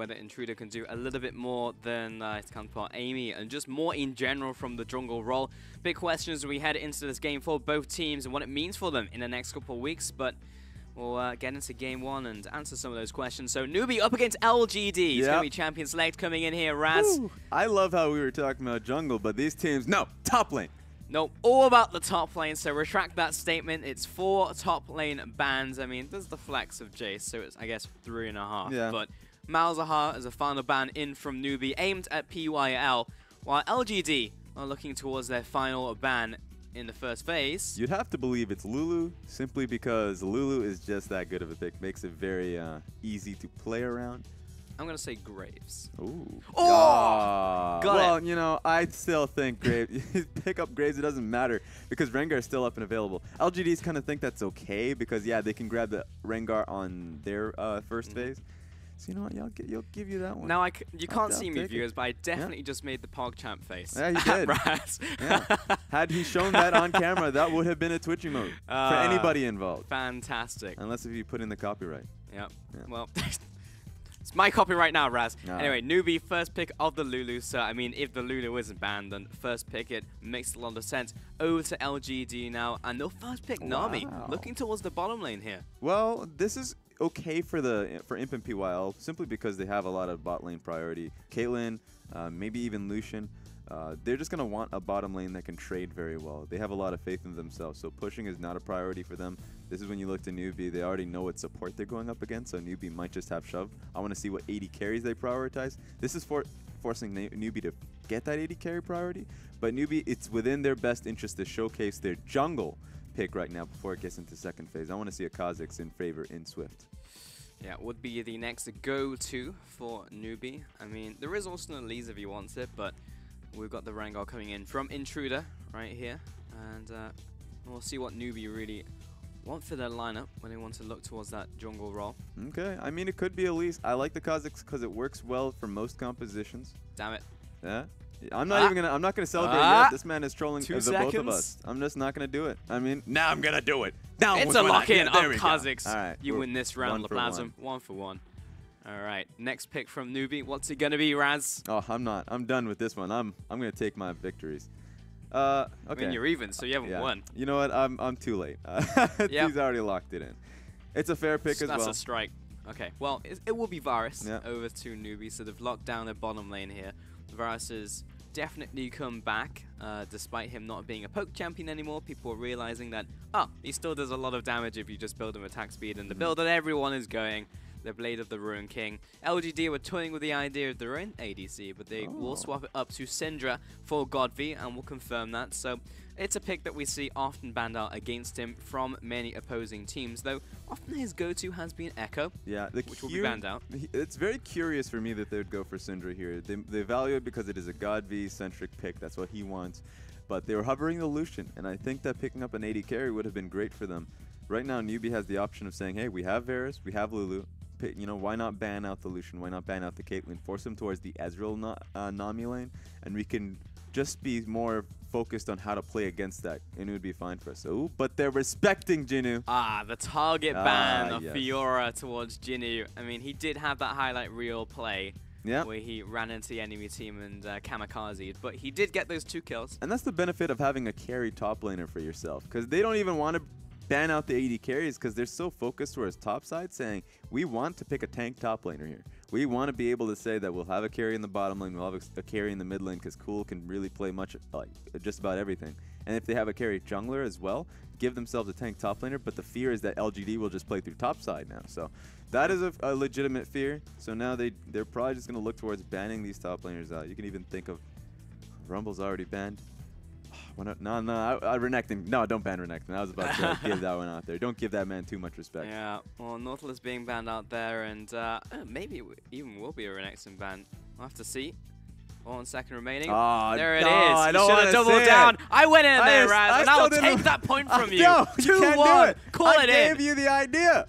whether Intruder can do a little bit more than his counterpart Amy, and just more in general from the jungle role. Big questions as we head into this game for both teams and what it means for them in the next couple of weeks, but we'll get into game one and answer some of those questions. So NewBee up against LGD. It's going to be champion select coming in here, Raz. Woo. I love how we were talking about jungle, but these teams, no, top lane. Nope, all about the top lane, so retract that statement. It's 4 top lane bans. I mean, there's the flex of Jace, so it's, I guess, 3.5. Yeah. But Malzahar is a final ban in from NewBee, aimed at PYL, while LGD are looking towards their final ban in the first phase. You'd have to believe it's Lulu, simply because Lulu is just that good of a pick. Makes it very easy to play around. I'm going to say Graves. Ooh. Oh! Got well, it. you know, I still think Graves, pick up Graves, it doesn't matter because Rengar is still up and available. LGDs kind of think that's okay because, yeah, they can grab the Rengar on their first phase. So, you know what, you'll give you that one. Now, you can't see me, viewers, but I definitely just made the PogChamp face. Yeah, you did. Yeah. Had he shown that on camera, that would have been a Twitch emote for anybody involved. Fantastic. Unless if you put in the copyright. Yep. Yeah. Well, it's my copyright now, Raz. Nah. Anyway, NewBee, first pick of the Lulu. So, I mean, if the Lulu isn't banned, then first pick it makes a lot of sense. Over to LGD now, and they'll first pick Nami, looking towards the bottom lane here. Well, this is okay for Imp and PYL, simply because they have a lot of bot lane priority. Caitlyn, maybe even Lucian. They're just going to want a bottom lane that can trade very well. They have a lot of faith in themselves, so pushing is not a priority for them. This is when you look to NewBee. They already know what support they're going up against, so NewBee might just have shove. I want to see what 80 carries they prioritize. This is forcing NewBee to get that 80 carry priority, but NewBee, it's within their best interest to showcase their jungle pick right now before it gets into second phase. I want to see a Kha'Zix in favor in Swift. Yeah, it would be the next go-to for NewBee. I mean, there is also an Elise if he wants it, but we've got the Rengar coming in from Intruder right here. And we'll see what NewBee really want for their lineup when they want to look towards that jungle role. Okay, I mean, it could be Elise. I like the Kha'Zix because it works well for most compositions. Damn it. Yeah. I'm not gonna celebrate yet. This man is trolling the both of us. I'm just not gonna do it. I mean, now I'm gonna do it. Now it's a lock-in of Kha'Zix. All right, you win this round, LaPlasm. 1 for 1. All right, next pick from NewBee. What's it gonna be, Raz? Oh, I'm not. I'm done with this one. I'm gonna take my victories. Okay. I mean, you're even, so you haven't won. You know what? I'm too late. He's already locked it in. It's a fair pick as well. That's a strike. Okay, well, it will be Varus over to NewBee, so they've locked down their bottom lane here. Varus has definitely come back, despite him not being a poke champion anymore. People are realizing that, he still does a lot of damage if you just build him attack speed, and the build that everyone is going, the Blade of the Ruin King. LGD were toying with the idea of their own ADC, but they will swap it up to Syndra for Godfrey, and we'll confirm that. So it's a pick that we see often banned out against him from many opposing teams, though often his go-to has been Echo, which will be banned out. It's very curious for me that they would go for Syndra here. They value it because it is a God-V-centric pick. That's what he wants. But they were hovering the Lucian, and I think that picking up an 80 carry would have been great for them. Right now, NewBee has the option of saying, hey, we have Varus, we have Lulu. You know, why not ban out the Lucian? Why not ban out the Caitlyn? Force him towards the Ezreal Nami lane, and we can just be more focused on how to play against that, and it would be fine for us. Ooh, but they're respecting Jinnu. The target ban of Fiora towards Jinnu. I mean, he did have that highlight reel play where he ran into the enemy team and kamikazed, but he did get those 2 kills. And that's the benefit of having a carry top laner for yourself, because they don't even want to ban out the 80 carries because they're so focused towards top side, saying we want to pick a tank top laner here. We want to be able to say that we'll have a carry in the bottom lane, we'll have a carry in the mid lane, because Cool can really play much, like just about everything. And if they have a carry jungler as well, give themselves a tank top laner, but the fear is that LGD will just play through top side now. So that is a legitimate fear. So now they're probably just going to look towards banning these top laners out. You can even think of Rumble's already banned. Renekton. No, don't ban Renekton. I was about to give that one out there. Don't give that man too much respect. Yeah, well, Nautilus being banned out there, and maybe it even will be a Renekton ban. We'll have to see. 1 second remaining. There it is. You should have doubled down. I went in there, Raz, and I'll take that point from you. No, you can't do it. Call it in. I gave you the idea.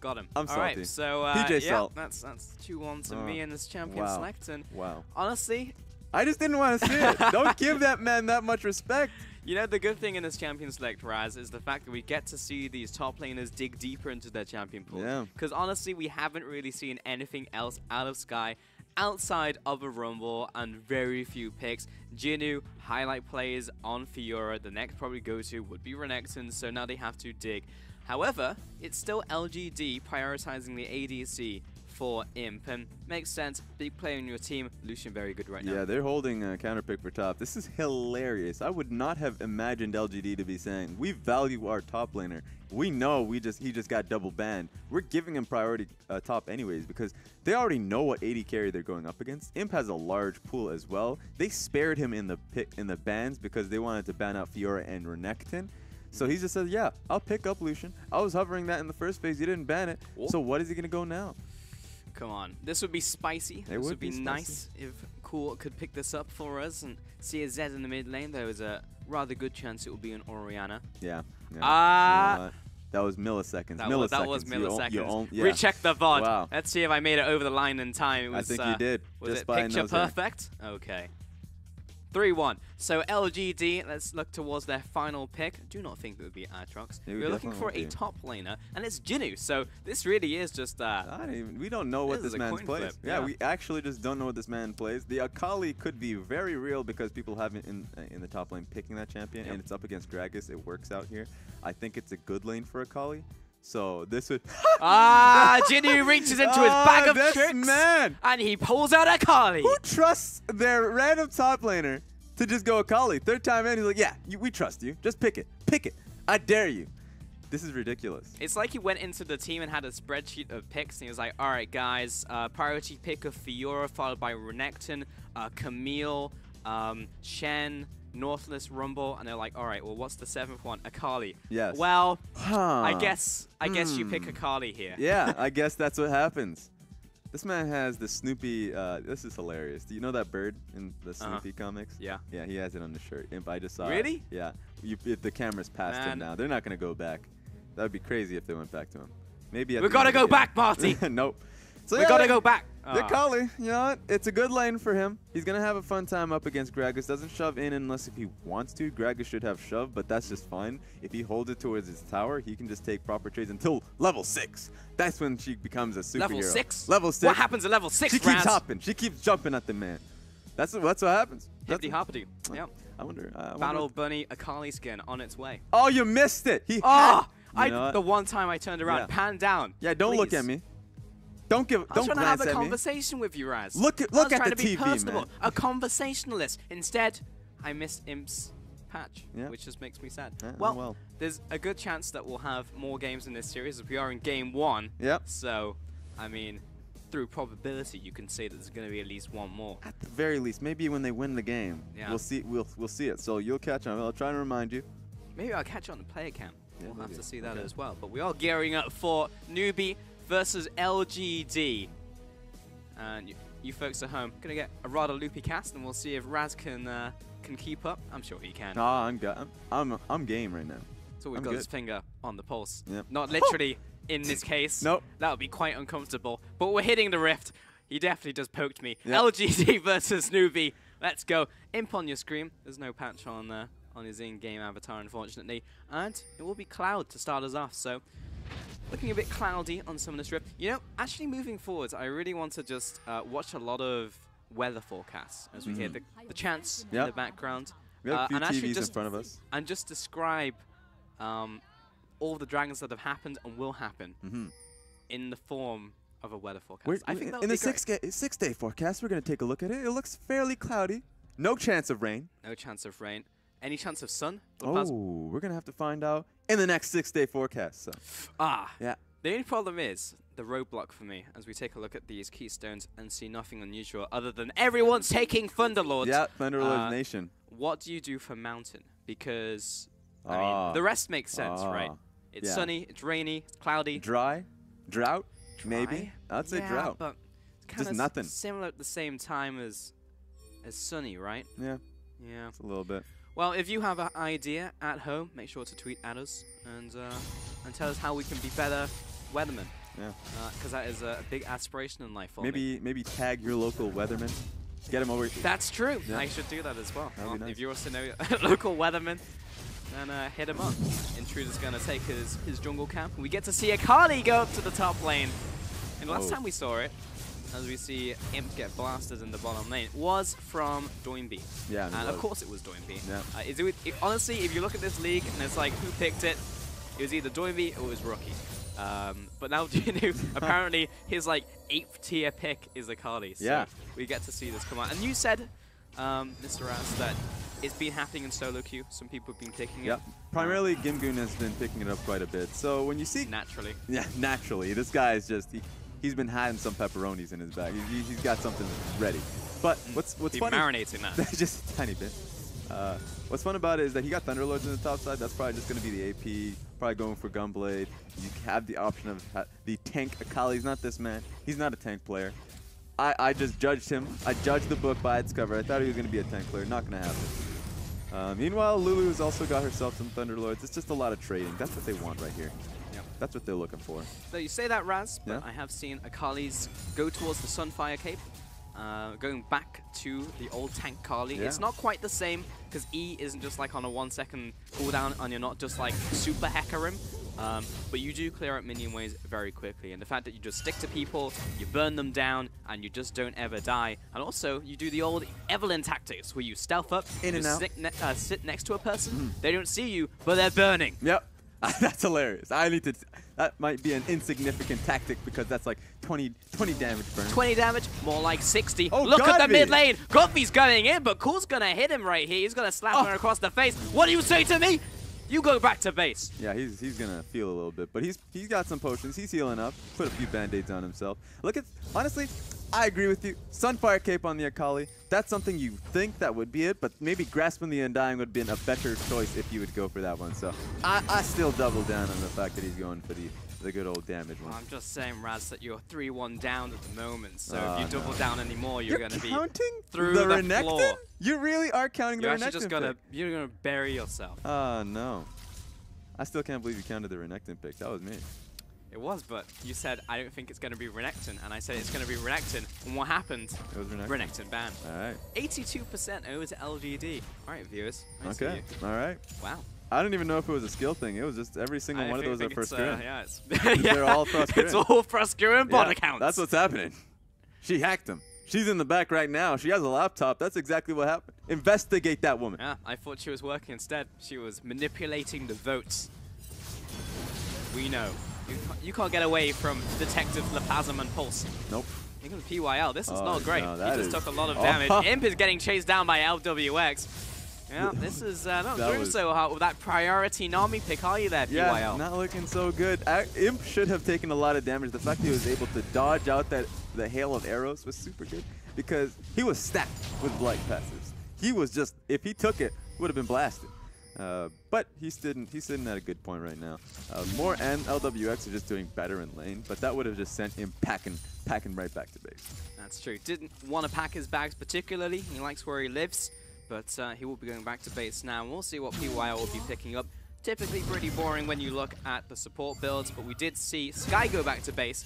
Got him. I'm salty. All right, so PJ yeah, Salt. that's 2-1 to me in this champion select. And wow. honestly, I just didn't want to see it. Don't give that man that much respect. You know, the good thing in this Champion Select, Raz, is the fact that we get to see these top laners dig deeper into their champion pool. Yeah. Because honestly, we haven't really seen anything else out of Sky outside of a Rumble and very few picks. Jinnu, highlight plays on Fiora. The next probably go-to would be Renekton, so now they have to dig. However, it's still LGD prioritizing the ADC for Imp, and makes sense. Big player in your team. Lucian very good right now. Yeah, they're holding a counter pick for top. This is hilarious. I would not have imagined LGD to be saying, we value our top laner. We know he just got double banned. We're giving him priority top anyways because they already know what AD carry they're going up against. Imp has a large pool as well. They spared him in the bans because they wanted to ban out Fiora and Renekton. So he just says, yeah, I'll pick up Lucian. I was hovering that in the first phase. You didn't ban it. Whoa. So what is he going to go now? Come on. This would be spicy. This would be nice if Cool could pick this up for us and see a Zed in the mid lane. There was a rather good chance it would be an Orianna. Yeah. You know that was milliseconds. That was milliseconds. Yeah. Recheck the VOD. Wow. Let's see if I made it over the line in time. It was, I think you did. Was just it by picture perfect? Okay. 3-1. So LGD, let's look towards their final pick. Do not think it would be Aatrox. We're looking for a top laner, and it's Jinnu. So this really is just... we don't know what this man plays. Yeah, we actually just don't know what this man plays. The Akali could be very real because people haven't in the top lane picking that champion, and it's up against Gragas. It works out here. I think it's a good lane for Akali. So this would... Jinnu reaches into his bag of tricks, man. and he pulls out Akali. Who trusts their random top laner to just go Akali? Third time in, he's like, yeah, we trust you. Just pick it. Pick it. I dare you. This is ridiculous. It's like he went into the team and had a spreadsheet of picks, and he was like, all right, guys, priority pick of Fiora, followed by Renekton, Camille, Shen, Northless, Rumble, and they're like, all right, well, what's the 7th one? Akali. Yes. Well, I guess you pick Akali here. Yeah, I guess that's what happens. This man has the Snoopy, this is hilarious. Do you know that bird in the Snoopy comics? Yeah. Yeah, he has it on the shirt. Imp, I just saw Really? it. Yeah. If the camera's past him now, they're not going to go back. That would be crazy if they went back to him. Maybe we got to go back, Marty. Nope. So we got to go back. Akali, you know what? It's a good lane for him. He's going to have a fun time up against Gragas. Doesn't shove in unless if he wants to. Gragas should have shove, but that's just fine. If he holds it towards his tower, he can just take proper trades until level 6. That's when she becomes a superhero. Level 6? Level 6. What happens at level 6, She keeps hopping. She keeps jumping at the man. That's what happens. Hippity hoppity. Yeah. I wonder. Battle Bunny Akali skin on its way. Oh, you missed it. The one time I turned around, pan down. Yeah, don't look at me. Don't glance at me. I was trying to have a conversation with you, Raz. Look at the TV, man. A conversationalist. Instead, I missed Imp's patch, which just makes me sad. Well, there's a good chance that we'll have more games in this series as we are in game 1. Yep. So, I mean, through probability, you can say that there's going to be at least one more. At the very least, maybe when they win the game, we'll see. We'll see it. So you'll catch on. I'll try to remind you. Maybe I'll catch on the player cam. Yeah, we'll have to see that as well. But we are gearing up for NewBee versus LGD. And you folks at home gonna get a rather loopy cast, and we'll see if Raz can keep up. I'm sure he can. I'm game right now. So we've got his finger on the pulse. Yep. Not literally in this case. Nope. That would be quite uncomfortable. But we're hitting the rift. He definitely just poked me. Yep. LGD versus NewBee. Let's go. Imp on your screen. There's no patch on his in-game avatar, unfortunately. And it will be Cloud to start us off. So looking a bit cloudy on some of this rift. You know, actually moving forwards, I really want to just watch a lot of weather forecasts as we hear the chants in the background. We have a few TVs in front of us. And just describe all the dragons that have happened and will happen in the form of a weather forecast. I think in the 6-day forecast, we're going to take a look at it. It looks fairly cloudy. No chance of rain. No chance of rain. Any chance of sun? Oh, we're going to have to find out in the next 6-day forecast. So. Yeah. The only problem is the roadblock for me as we take a look at these keystones and see nothing unusual other than everyone's taking Thunderlords. Yeah, Thunderlord Nation. What do you do for Mountain? Because, I mean, the rest makes sense, right? It's sunny, it's rainy, it's cloudy. Dry? Drought? Maybe? I'd say drought. But it's just nothing. Similar at the same time as sunny, right? Yeah. Yeah. It's a little bit. Well, if you have an idea at home, make sure to tweet at us and tell us how we can be better weathermen. Yeah. Because that is a big aspiration in life for me. Maybe tag your local weatherman Get him over. That's true. Yeah. I should do that as well. That'd be nice. If you also know a local weatherman, then hit him up. Intruder's going to take his jungle camp. We get to see Akali go up to the top lane. And last time we saw it, as we see Imp get blasted in the bottom lane, was from NewBee. Yeah, and of course it was NewBee. Yeah. Honestly, if you look at this league and it's like who picked it, it was either NewBee or it was Rookie. But now, apparently his like 8th tier pick is Akali. So yeah. we get to see this come out. And you said, Mr. Raz, that it's been happening in solo queue. Some people have been picking it. Primarily, Gimgoon has been picking it up quite a bit. So when you see... Naturally. Yeah, naturally. This guy is just... He's been hiding some pepperonis in his bag. He's got something ready. But what's funny... marinating that. Just a tiny bit. What's fun about it is that he got Thunderlords in the top side. That's probably just going to be the AP. Probably going for Gunblade. You have the option of the tank Akali. He's not this man. He's not a tank player. I just judged him. I judged the book by its cover. I thought he was going to be a tank player. Not going to happen. Meanwhile, Lulu has also got herself some Thunderlords. It's just a lot of trading. That's what they want right here. That's what they're looking for. So you say that, Raz, but I have seen Akali's go towards the Sunfire Cape. Going back to the old tank Kali. It's not quite the same because E isn't just like on a 1-second cooldown and you're not just like super hacker him. But you do clear out minion waves very quickly. And the fact that you just stick to people, you burn them down, and you just don't ever die. And also, you do the old Evelyn tactics where you stealth up, in and out, sit next to a person, they don't see you, but they're burning. Yep. That's hilarious. I need to... That might be an insignificant tactic because that's like 20 damage burn. 20 damage? More like 60. Oh, look at the mid lane. Godby's going in, but Cool's going to hit him right here. He's going to slap him across the face. What do you say to me? You go back to base. Yeah, he's going to feel a little bit, but he's got some potions. He's healing up. Put a few band-aids on himself. Look at... Honestly, I agree with you. Sunfire Cape on the Akali. That's something you think that would be it, but maybe Grasping the Undying would have been a better choice if you would go for that one. So I still double down on the fact that he's going for the good old damage one. I'm just saying, Raz, that you're 3-1 down at the moment. So if you double down anymore, you're going to be through the floor. You really are counting the Renekton? You're actually just going to bury yourself. Oh, no. I still can't believe you counted the Renekton pick. That was me. It was, but you said, I don't think it's going to be Renekton, and I said it's going to be Renekton, and what happened? It was Renekton. Renekton banned. All right. 82% over to LGD. All right, viewers. Nice okay. All right. Wow. I don't even know if it was a skill thing. It was just every single one of those are first screen. Yeah, it's they're all first It's all first screen bot accounts. That's what's happening. She hacked him. She's in the back right now. She has a laptop. That's exactly what happened. Investigate that woman. Yeah, I thought she was working instead. She was manipulating the votes. We know. You can't get away from Detective Lapasm and Pulse. Nope. Look at the PYL. This is not great. No, he just took a lot of damage. Imp is getting chased down by LWX. Yeah, this is not doing so hot with that priority Nami pick, are you there, PYL? Yeah, not looking so good. Imp should have taken a lot of damage. The fact that he was able to dodge out the hail of arrows was super good because he was stacked with blight passives. He was just, if he took it, would have been blasted. But he's sitting at a good point right now. Moore and LWX are just doing better in lane, but that would have just sent him packing right back to base. That's true. Didn't want to pack his bags particularly. He likes where he lives, but he will be going back to base now. And we'll see what PYL will be picking up. Typically pretty boring when you look at the support builds, but we did see Sky go back to base.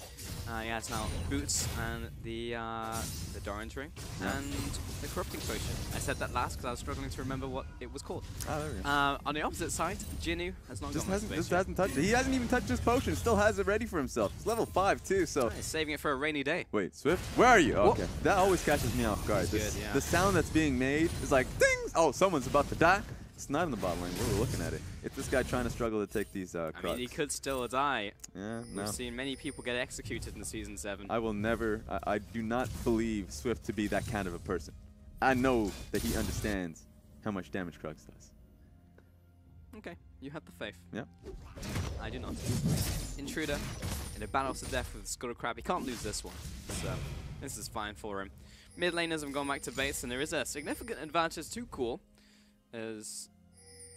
He has now Boots and the Doran's Ring and the Corrupting Potion. I said that last because I was struggling to remember what it was called. Oh, there we go. On the opposite side, Jinnu has not gone back to base. Just hasn't touched it. He hasn't even touched his potion. Still has it ready for himself. It's level 5 too, so. He's saving it for a rainy day. Wait, Swift? Where are you? Okay. That always catches me off guard. Good, yeah. The sound that's being made is like, ding! Oh, someone's about to die. It's not in the bot lane. We're looking at it. It's this guy trying to struggle to take these I mean, he could still die. Yeah, no. We've seen many people get executed in Season 7. I will never, I do not believe Swift to be that kind of a person. I know that he understands how much damage Krugs does. Okay, you have the faith. Yeah. I do not. Intruder in a battle to death with Scuttle Crab. He can't lose this one. So this is fine for him. Mid laners have gone back to base, and there is a significant advantage to Cool, as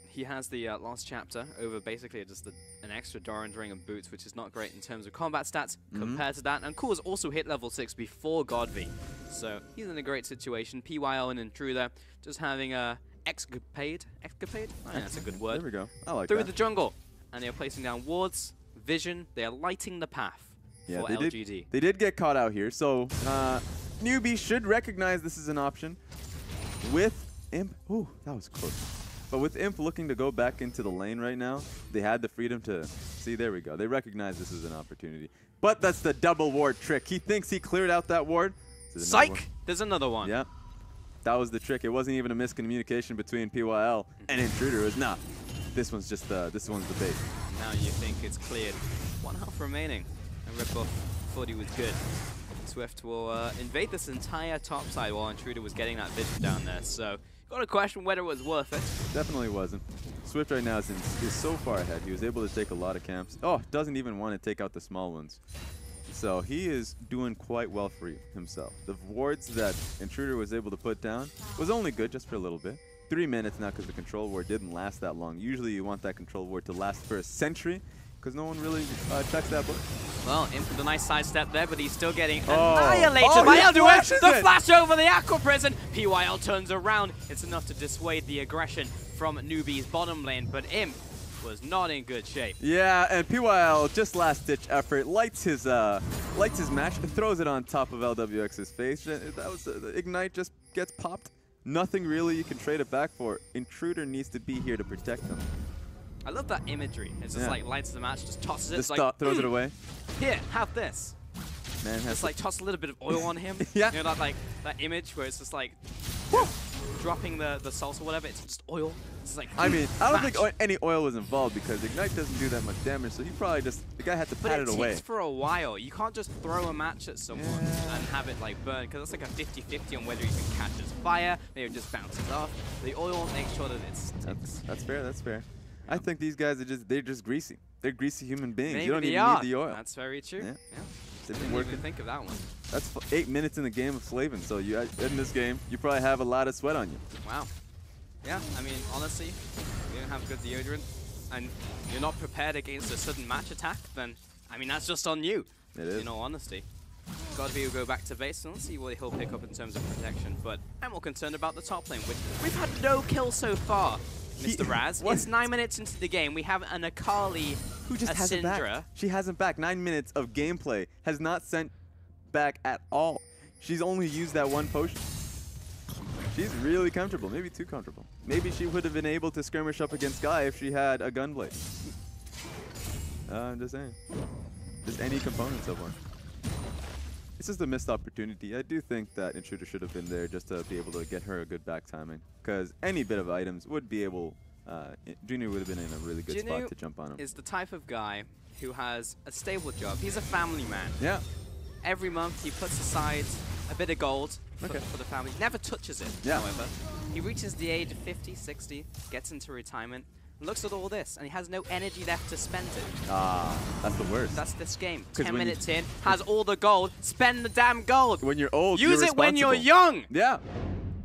he has the last chapter over basically just an extra Doran's Ring and Boots, which is not great in terms of combat stats compared to that. And Cool's also hit level 6 before Godby, so he's in a great situation. PYL and Intruder just having a escapade. Escapade? Oh, yeah, that's a good word. There we go. I like Through that. the jungle, and they're placing down wards, vision. They are lighting the path for LGD. They did get caught out here, so NewBee should recognize this is an option. With Imp, ooh, that was close. But with Imp looking to go back into the lane right now, they had the freedom to, see, there we go. They recognize this is an opportunity. But that's the double ward trick. He thinks he cleared out that ward. Psych! There's another one. Yeah. That was the trick. It wasn't even a miscommunication between PYL and Intruder. It was, nah, this one's just, this one's the bait. Now you think it's cleared. 1 health remaining. And Red Buff thought he was good. Swift will invade this entire top side while Intruder was getting that vision down there. So, got to question whether it was worth it. Definitely wasn't. Swift right now is so far ahead. He was able to take a lot of camps. Oh, doesn't even want to take out the small ones. So he is doing quite well for himself. The wards that Intruder was able to put down was only good just for a little bit. 3 minutes now because the control ward didn't last that long. Usually you want that control ward to last for a century because no one really checks that book. Well, in for the nice sidestep there, but he's still getting annihilated by he Elduin. The it. flash over the Aqua Prison. PYL turns around. It's enough to dissuade the aggression from NewBee's bottom lane, but Imp was not in good shape. Yeah, and PYL, just last-ditch effort, lights his match, throws it on top of LWX's face. That was the Ignite just gets popped. Nothing really you can trade it back for. Intruder needs to be here to protect them. I love that imagery. It's just like lights the match, just tosses it. Just like, throws it away. Here, have this. Man has just like toss a little bit of oil on him. Yeah. You know that image where it's just like dropping the salsa or whatever. It's just oil. It's like I mean, I don't think any oil was involved because Ignite doesn't do that much damage, so he probably just the guy had to pat it away. But it takes for a while. You can't just throw a match at someone and have it like burn because it's like a 50-50 on whether you can catch his fire, maybe it just bounces off. The oil makes sure that it sticks. That's fair. That's fair. I think these guys are they're just greasy. They're greasy human beings. Maybe you don't even need the oil. That's very true. Yeah. Didn't even think of that one. That's 8 minutes in the game of slaving, so you in this game, you probably have a lot of sweat on you. Wow. Yeah, I mean, honestly, if you don't have good deodorant and you're not prepared against a sudden match attack, then, I mean, that's just on you. It is. In all honesty. Godby will go back to base, and let's see what he'll pick up in terms of protection. But I'm more concerned about the top lane, which we've had no kills so far, Mr. Raz. It's 9 minutes into the game. We have an Akali, who just hasn't back. She hasn't back. 9 minutes of gameplay has not sent back at all. She's only used that one potion. She's really comfortable, maybe too comfortable. Maybe she would have been able to skirmish up against Guy if she had a gunblade. I'm just saying. Just any components of one. It's just a missed opportunity. I do think that Intruder should have been there just to be able to get her a good back timing. Because any bit of items would be able, Junior would have been in a really good spot to jump on him. Is the type of guy who has a stable job. He's a family man. Yeah. Every month he puts aside a bit of gold for the family. Never touches it, however. He reaches the age of 50, 60, gets into retirement, looks at all this, and he has no energy left to spend it. Ah, that's the worst. That's this game. 10 minutes in, has all the gold, spend the damn gold. When you're old, use it when you're young. Yeah.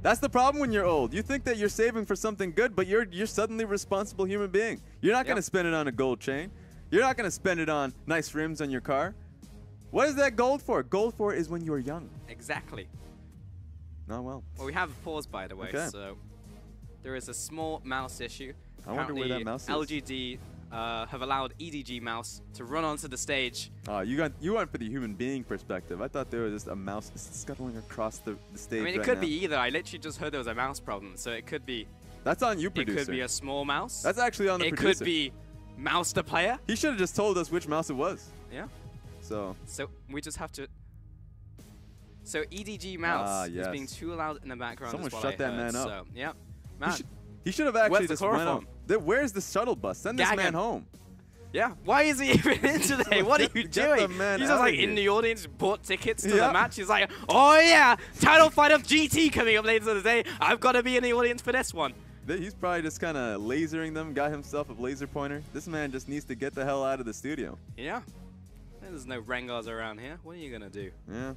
That's the problem when you're old. You think that you're saving for something good, but you're suddenly a responsible human being. You're not going to spend it on a gold chain. You're not going to spend it on nice rims on your car. What is that gold for? Gold for is when you're young. Exactly. Oh, well. Well, we have a pause, by the way, so there is a small mouse issue. I wonder where that mouse is. LGD have allowed EDG mouse to run onto the stage. Oh, you went for the human being perspective. I thought there was just a mouse scuttling across the stage. I mean, it could be either. I literally just heard there was a mouse problem, so it could be. That's on you, producer. It could be a small mouse. That's actually on the producer. It could be mouse the player. He should have just told us which mouse it was. Yeah. So we just have to. So EDG mouse is being too loud in the background. Someone shut that man up. So, yeah. Man. He should have actually just went home. Where's the shuttle bus? Send this man home. Yeah. Why is he even in today? What are you doing? He's just like in the audience, bought tickets to the match. He's like, oh yeah, title fight of GT coming up later today. I've got to be in the audience for this one. He's probably just kind of lasering them, got himself a laser pointer. This man just needs to get the hell out of the studio. Yeah. There's no Rengars around here. What are you going to do? Yeah.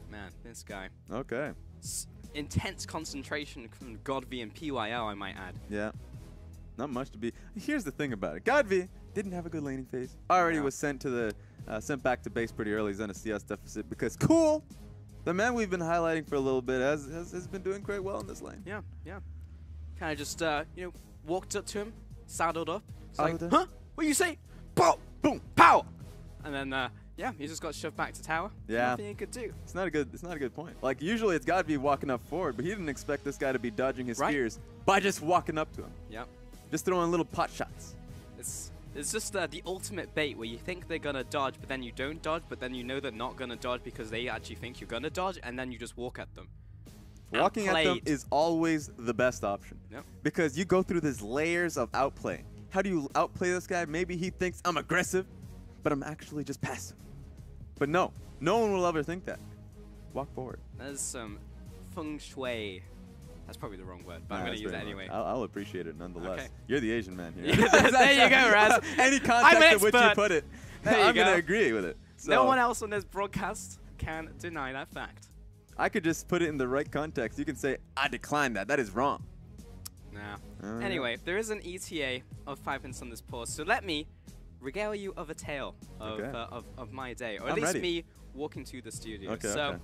Man, this guy. Okay. Intense concentration from Godby and PYL, I might add. Yeah. Not much to be. Here's the thing about it. Godby didn't have a good laning phase. Already was sent to the sent back to base pretty early. He's on a CS deficit because Cool, the man we've been highlighting for a little bit, has been doing quite well in this lane. Yeah, yeah. Kind of just you know, walked up to him, saddled up. It's like, huh? What do you say? Pow, boom, pow. And then, Yeah, he just got shoved back to tower. Yeah. Nothing he could do. It's not a good point. Like, usually it's got to be walking up forward, but he didn't expect this guy to be dodging his spears by just walking up to him. Yep. Just throwing little pot shots. It's just the ultimate bait where you think they're going to dodge, but then you don't dodge, but then you know they're not going to dodge because they actually think you're going to dodge, and then you just walk at them. Walking at them is always the best option. Yep. Because you go through these layers of outplay. How do you outplay this guy? Maybe he thinks I'm aggressive, but I'm actually just passive. But no one will ever think that. Walk forward. There's some feng shui. That's probably the wrong word, but I'm going to use it anyway. I'll appreciate it nonetheless. Okay. You're the Asian man here. There you go, Raz. Any context in which you put it, I'm going to agree with it. So no one else on this broadcast can deny that fact. I could just put it in the right context. You can say, I decline that. That is wrong. Nah. Anyway, there is an ETA of 5 minutes on this pause, so let me regale you of a tale of my day, or at least me walking to the studio. So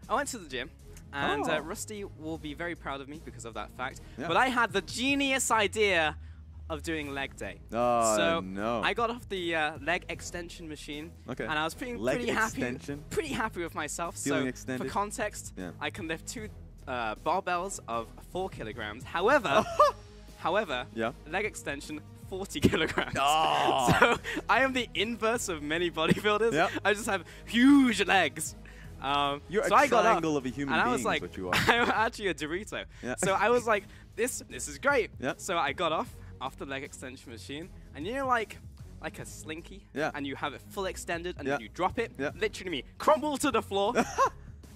I went to the gym, and Rusty will be very proud of me because of that fact. Yeah. But I had the genius idea of doing leg day. Oh, so no. I got off the leg extension machine, and I was pretty happy with myself. Feeling so extended? For context, I can lift 2 barbells of 4 kilograms. However, leg extension 40 kilograms. Oh. So I am the inverse of many bodybuilders. Yep. I just have huge legs. You're so a I got triangle of a human being, I was like, is what you are. I'm actually a Dorito. Yeah. So I was like, this is great. Yep. So I got off the leg extension machine, and you know, like a slinky, and you have it full extended, and then you drop it, literally me crumble to the floor.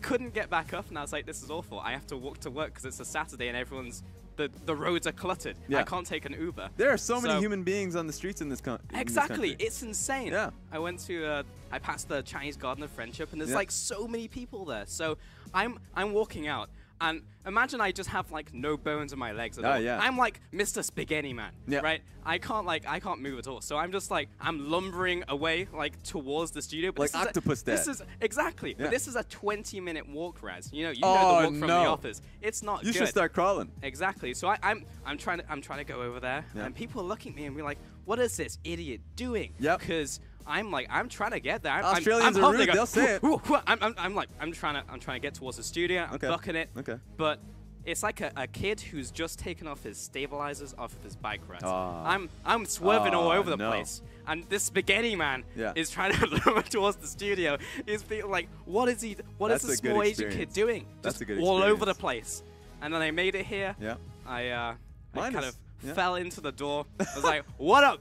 Couldn't get back up, and I was like, this is awful. I have to walk to work because it's a Saturday and everyone's the roads are cluttered. I can't take an Uber. There are so many human beings on the streets in this country. Exactly, it's insane. Yeah. I went to I passed the Chinese Garden of Friendship, and there's like so many people there. So I'm walking out, and imagine I just have like no bones in my legs at all. Yeah. I'm like Mr. Spaghetti Man, right? I can't move at all. So I'm just like I'm lumbering away like towards the studio. But like octopus dad. This is exactly. But this is a 20-minute walk, Raz. You know the oh, walk from the office. It's not You good. should start crawling. Exactly. So I'm trying to go over there, and people are looking at me and be like, "What is this idiot doing?" Yep. Because I'm trying to get there. Australians are rude. They'll say it. I'm trying to get towards the studio. I'm bucking it. Okay. But it's like a kid who's just taken off his stabilizers off of his bike rest. I'm swerving all over the place. And this Spaghetti Man is trying to lure towards the studio. He's being like, what is this small Asian kid doing? That's just all over the place. And then I made it here. Yeah. I kind of fell into the door. I was like, what up?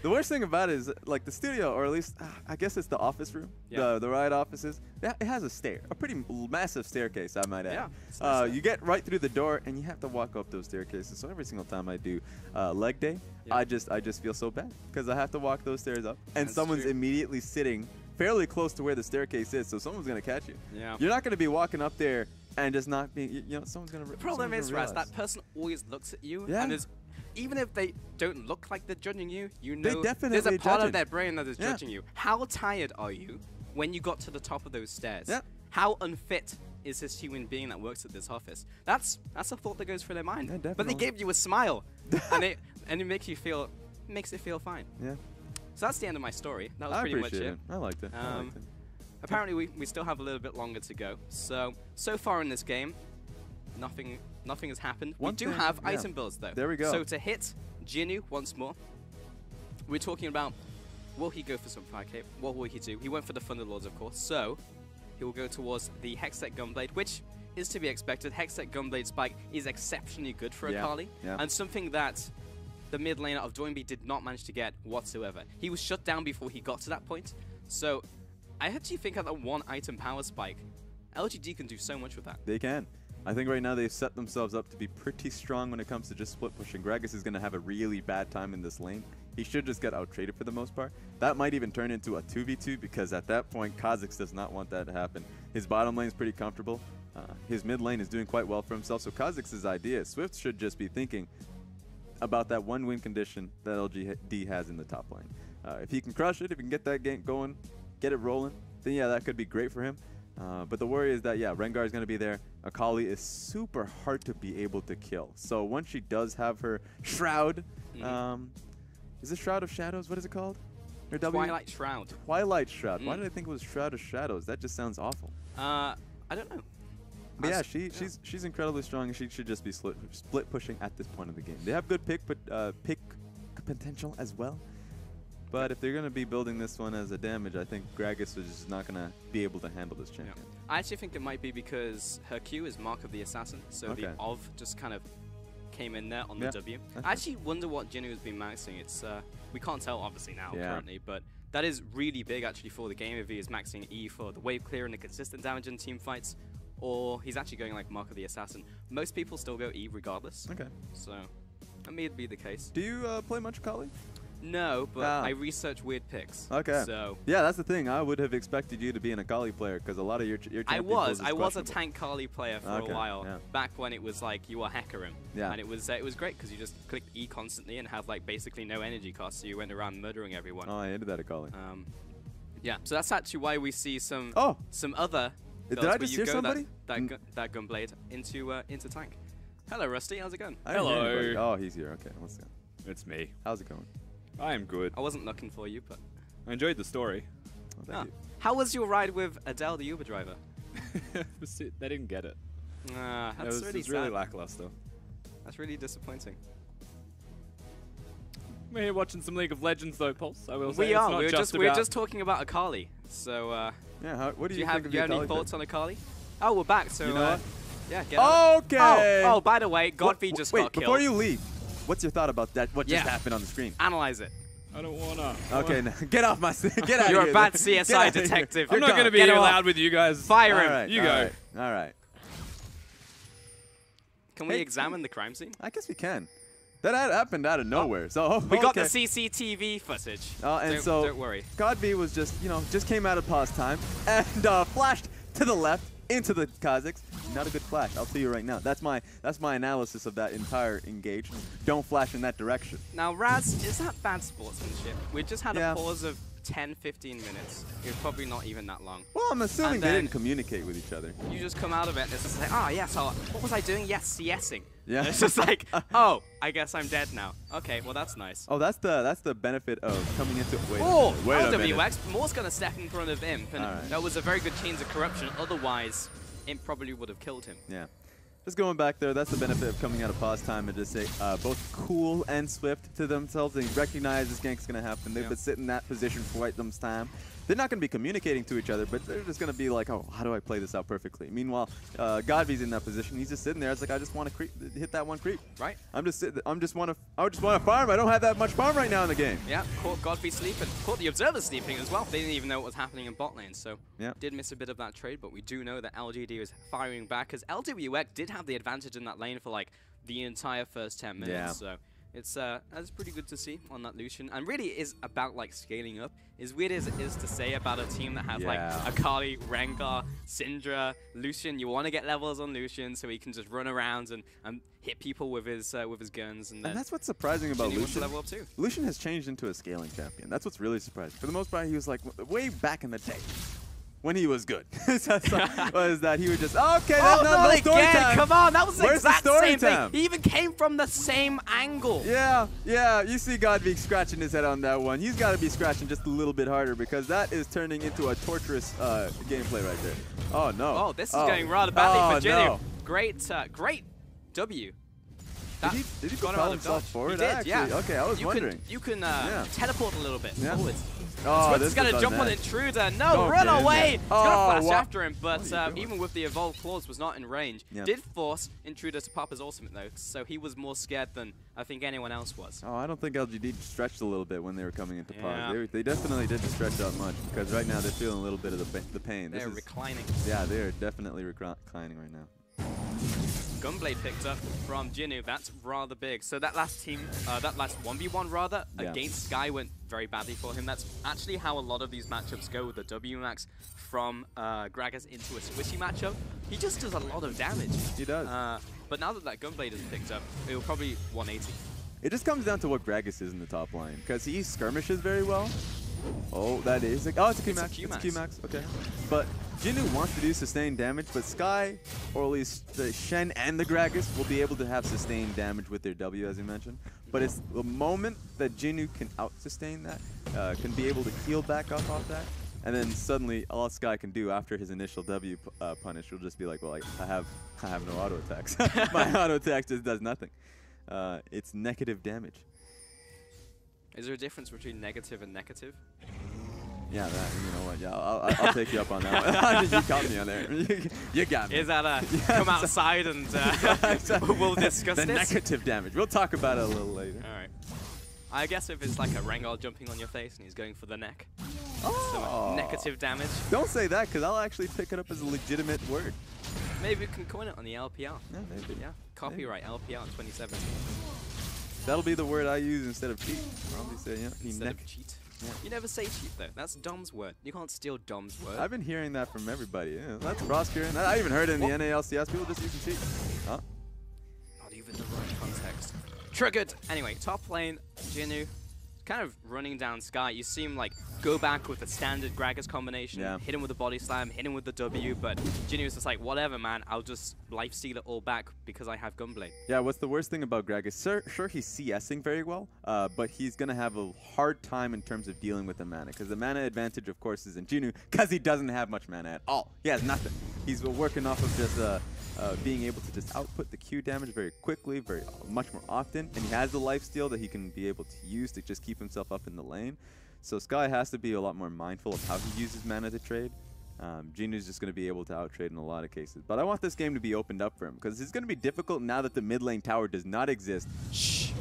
The worst thing about it is, like, the studio, or at least, I guess it's the office room, the ride offices, it has a pretty massive staircase, I might add. Yeah, you get right through the door, and you have to walk up those staircases. So every single time I do leg day, I just feel so bad, because I have to walk those stairs up, and someone's immediately sitting fairly close to where the staircase is, so someone's going to catch you. Yeah. You're not going to be walking up there and just not being, someone's going to. The problem is, Raz, that person always looks at you, and is. Even if they don't look like they're judging you, you know there's a part of their brain that is judging you. How tired are you when you got to the top of those stairs? Yeah. How unfit is this human being that works at this office? That's a thought that goes through their mind. Yeah, but they gave you a smile, and it makes it feel fine. Yeah. So that's the end of my story. That was pretty much it. I liked it. Apparently, we still have a little bit longer to go. So far in this game, nothing has happened. We do have item builds, though. There we go. So to hit Jinnu once more, we're talking about, will he go for some 5k? What will he do? He went for the Thunder Lords, of course. So he will go towards the Hextech Gunblade, which is to be expected. Hextech Gunblade Spike is exceptionally good for Akali, and something that the mid laner of NewBee did not manage to get whatsoever. He was shut down before he got to that point. So I actually think at that one item power spike, LGD can do so much with that. They can. I think right now they've set themselves up to be pretty strong when it comes to just split pushing. Gragas is going to have a really bad time in this lane. He should just get out-traded for the most part. That might even turn into a 2v2 because at that point, Kha'Zix does not want that to happen. His bottom lane is pretty comfortable. His mid lane is doing quite well for himself. So Kha'Zix's idea, Swift should just be thinking about that one win condition that LGD has in the top lane. If he can crush it, if he can get that game going, get it rolling, then yeah, that could be great for him. But the worry is that, Rengar is going to be there. Akali is super hard to be able to kill. So once she does have her Shroud, is it Shroud of Shadows? What is it called? Her W? Twilight Shroud. Twilight Shroud. Why did I think it was Shroud of Shadows? That just sounds awful. I don't know. But yeah, she's incredibly strong, and she should just be split pushing at this point of the game. They have good pick potential as well. But if they're going to be building this one as a damage, I think Gragas is just not going to be able to handle this champion. Yeah. I actually think it might be because her Q is Mark of the Assassin, so the OV just kind of came in there on the W. I actually wonder what Jinnu has been maxing. It's we can't tell obviously now currently, but that is really big actually for the game if he is maxing E for the wave clear and the consistent damage in team fights, or he's actually going like Mark of the Assassin. Most people still go E regardless. Okay. So that may be the case. Do you play much Akali? No, but I research weird picks. Okay. So yeah, that's the thing. I would have expected you to be an Akali player because a lot of your I was a tank Akali player for a while back when it was like you were hacker him. Yeah. And it was great because you just clicked E constantly and have like basically no energy cost, so you went around murdering everyone. Oh, I hated that Akali. Yeah. So that's actually why we see some other. Did I just hear somebody? That Gunblade into tank. Hello, Rusty. How's it going? Hello. Oh, he's here. Okay, let's go. It's me. How's it going? I am good. I wasn't looking for you, but I enjoyed the story. Oh, thank you. How was your ride with Adele, the Uber driver? They didn't get it. That's it was really lackluster. That's really disappointing. We're here watching some League of Legends, though, Pulse. I will say. We are. We're just talking about Akali. So yeah. What do you have? Do you have any thoughts on Akali? Oh, we're back. So you know yeah. Get out. Okay. Oh, by the way, Godfrey just got killed. Before you leave. What's your thought about that? What just happened on the screen? Analyze it. I don't wanna. Okay, now get off my. Get out of here. You're a bad CSI detective. I'm not gonna be loud with you guys. Fire him. Right, you go. All right. Can we examine the crime scene? I guess we can. That happened out of nowhere. So we got the CCTV footage. Don't worry. Godby was just came out of pause time and flashed to the left into the Kazakhs. Not a good flash, I'll tell you right now. That's my analysis of that entire engage. Don't flash in that direction. Now, Raz, is that bad sportsmanship? We just had a pause of 10-15 minutes. It was probably not even that long. Well, I'm assuming they didn't communicate with each other. You just come out of it and it's just like, oh, yes, what was I doing? Yes, CSing. Yeah. And it's just like, oh, I guess I'm dead now. Okay, well, that's nice. Oh, that's the benefit of coming into it. Wait a minute. Moore's going to step in front of Imp, and that was a very good chains of corruption. Otherwise, Imp probably would have killed him. Yeah. Just going back there, that's the benefit of coming out of pause time and just say both cool and swift to themselves. They recognize this gank's going to happen. They've been sitting in that position for quite some time. They're not going to be communicating to each other, but they're just going to be like, oh, how do I play this out perfectly? Meanwhile, Godby's in that position. He's just sitting there. It's like, I just want to hit that one creep. Right. I just want to farm. I don't have that much farm right now in the game. Yeah, caught Godby sleeping. Caught the observers sleeping as well. They didn't even know what was happening in bot lane, so did miss a bit of that trade, but we do know that LGD was firing back, because LWX did have the advantage in that lane for like the entire first 10 minutes. Yeah. So it's that's pretty good to see on that Lucian, and really is about like scaling up. As weird as it is to say about a team that has like Akali, Rengar, Syndra, Lucian, you want to get levels on Lucian so he can just run around and hit people with his guns. And that's what's surprising about Lucian. Level up too. Lucian has changed into a scaling champion. That's what's really surprising. For the most part, he was like way back in the day. When he was good, was that he would just that's not story time. Come on, that was the exact same thing. He even came from the same angle. Yeah. You see Godby scratching his head on that one. He's got to be scratching just a little bit harder because that is turning into a torturous gameplay right there. Oh no. Oh, this is going rather badly for Jinnu. No. Great W. Did he propel himself forward? He did, yeah. Okay, I was wondering. You can teleport a little bit forwards. Oh, Swift's going to jump on Intruder. No, run away! He's going to flash after him, but even with the evolved claws was not in range. Did force Intruder to pop his ultimate though, so he was more scared than I think anyone else was. Oh, I don't think LGD stretched a little bit when they were coming into pause. They definitely didn't stretch out much because right now they're feeling a little bit of the pain. They're reclining. Yeah, they're definitely reclining right now. Gunblade picked up from Jinnu. That's rather big. So that last team, that last 1v1 rather, against Sky went very badly for him. That's actually how a lot of these matchups go with the W-Max from Gragas into a squishy matchup. He just does a lot of damage. He does. But now that Gunblade is picked up, it will probably 180. It just comes down to what Gragas is in the top line, because he skirmishes very well. Oh, that is. It's a Q-Max. It's a Q-Max. Okay. But Jinnu wants to do sustained damage, but Sky, or at least the Shen and the Gragas, will be able to have sustained damage with their W, as you mentioned. but it's the moment that Jinnu can out-sustain that, can be able to heal back up off that, and then suddenly all Sky can do after his initial W punish will just be like, well, I have no auto attacks. My auto attack just does nothing. It's negative damage. Is there a difference between negative and negative? Yeah, that, you know what? Yeah, I'll take you up on that one. You caught me on there. You got me. Is that come outside and we'll discuss the this? negative damage. We'll talk about it a little later. All right. I guess if it's like a Rengar jumping on your face and he's going for the neck. Oh. So negative damage. Don't say that, because I'll actually pick it up as a legitimate word. Maybe we can coin it on the LPL. Yeah, maybe. Yeah, copyright LPL in 2017. That'll be the word I use instead of cheat. Probably say, yeah, Instead of cheat. Yeah. You never say cheat though. That's Dom's word. You can't steal Dom's word. I've been hearing that from everybody. Yeah, that's Roskieran. I even heard it in the NALCS. People just using cheat. Huh? Not even the right context. Triggered. Anyway, top lane, Jinnu, kind of running down Sky. You see him like go back with the standard Gragas combination, hit him with the body slam, hit him with the W, but Jinnu is just like, whatever, man. I'll just lifesteal it all back because I have Gunblade. Yeah, what's the worst thing about Gragas? Sure, he's CSing very well, but he's going to have a hard time in terms of dealing with the mana, because the mana advantage, of course, is in Jinnu, because he doesn't have much mana at all. He has nothing. He's working off of just being able to just output the Q damage very quickly, much more often, and he has the lifesteal that he can be able to use to just keep himself up in the lane. So Sky has to be a lot more mindful of how he uses mana to trade. Jinnu's just going to be able to out-trade in a lot of cases. But I want this game to be opened up for him, because it's going to be difficult now that the mid lane tower does not exist. Shh.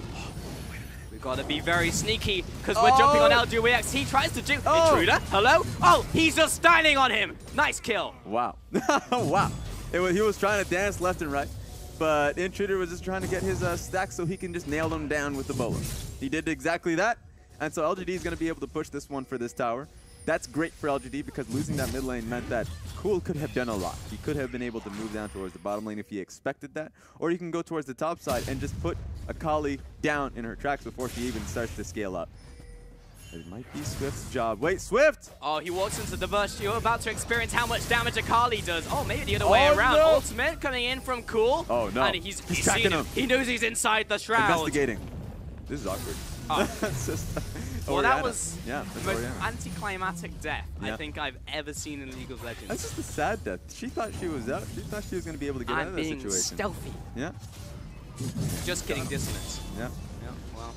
We've got to be very sneaky, because we're jumping on LGD. He tries to juke. Intruder, hello? Oh, he's just standing on him. Nice kill. Wow. Wow. He was trying to dance left and right, but Intruder was just trying to get his stack so he can just nail them down with the bolo. He did exactly that, and so LGD is going to be able to push this one for this tower. That's great for LGD, because losing that mid lane meant that Cool could have done a lot. He could have been able to move down towards the bottom lane if he expected that, or he can go towards the top side and just put Akali down in her tracks before she even starts to scale up. It might be Swift's job. Wait, Swift! Oh, he walks into the bush. You're about to experience how much damage Akali does. Oh, maybe the other way around. No. Ultimate coming in from Cool. Oh, no. And he's tracking him. He knows he's inside the shroud. Investigating. This is awkward. Oh. Well, that was the most anticlimactic death I think I've ever seen in League of Legends. That's just a sad death. She thought she was out. She thought she was going to be able to get out of that situation. Stealthy. Yeah. Just getting dissonance. Yeah. Yeah, well,